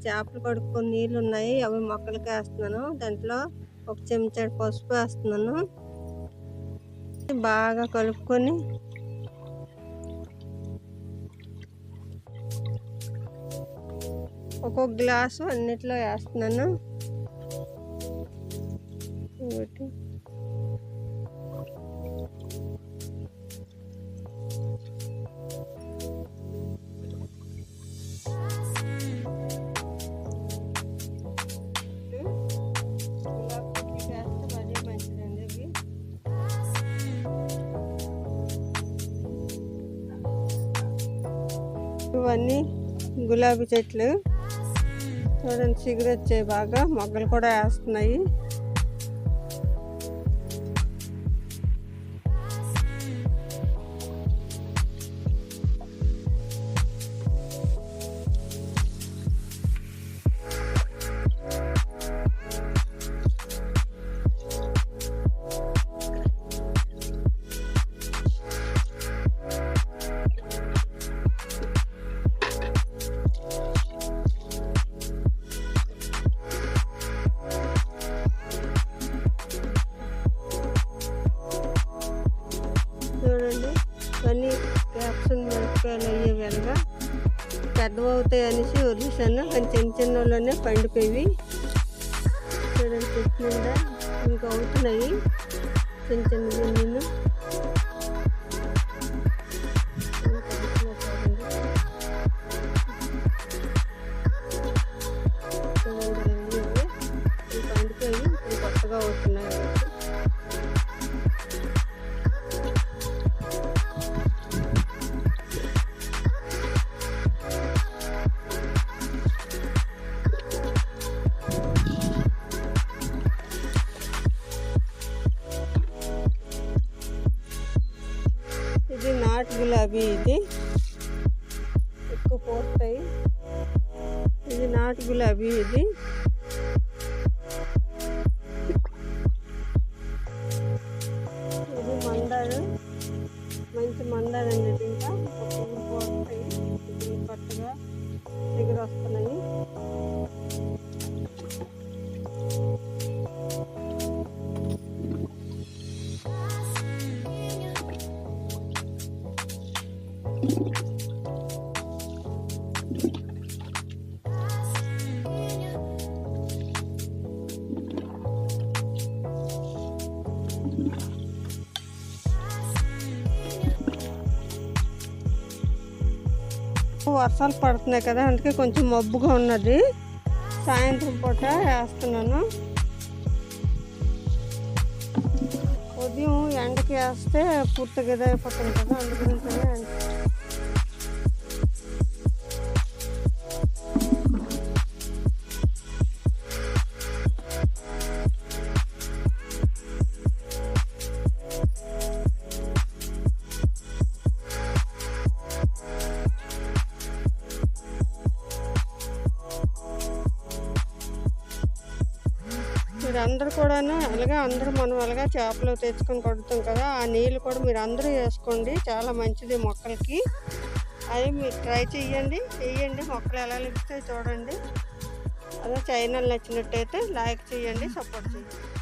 చేపలు కడుక్కొని నీళ్ళు ఉన్నాయి, అవి మొక్కలకి వేస్తున్నాను. దాంట్లో ఒక చెంచాడు పసుపు వేస్తున్నాను. బాగా కలుపుకొని ఒక్కొక్క గ్లాసు అన్నిట్లో వేస్తున్నాను. ఇవన్నీ గులాబీ చెట్లు చూడండి, చిగురు వచ్చాయి, బాగా మొగ్గలు కూడా వేస్తున్నాయి. చూడండి, ఇవన్నీ క్యాప్షన్ మిరపకాయలు అయ్యే వెలగా పెద్దవవుతాయి అనేసి వదిలేసాను, కానీ చిన్న చిన్న వాళ్ళనే పండిపోయి. చూడండి, చెట్టు నిండా ఇంకా అవుతున్నాయి చిన్న చిన్న నీళ్ళు. పండిపోయి కొత్తగా అవుతున్నాయి. ఇది నాటు గులాబీ, ఇది ఎక్కువ పోస్తాయి. ఇది నాటు గులాబీ, ఇది ఇది మందారం, మంచి మందారం అనేది. ఇంకా పువ్వులు పోస్తాయి, కొత్తగా దగ్గర వస్తున్నాయి. వర్షాలు పడుతున్నాయి కదా, అందుకే కొంచెం మబ్బుగా ఉన్నది. సాయంత్రం పూట వేస్తున్నాను. ఉదయం ఎండకి వేస్తే పూర్తిగా ఇదైపోతుంది కదా, అందుకని మీరు అందరూ కూడాను అందరూ మనం అలాగా చేపలు తెచ్చుకొని కొడుతాం కదా, ఆ నీళ్ళు కూడా మీరు అందరూ వేసుకోండి, చాలా మంచిది మొక్కలకి. అది మీరు ట్రై చేయండి, మొక్కలు ఎలా లభిస్తాయి చూడండి. అదే ఛానల్ నచ్చినట్టయితే లైక్ చేయండి, సపోర్ట్ చేయండి.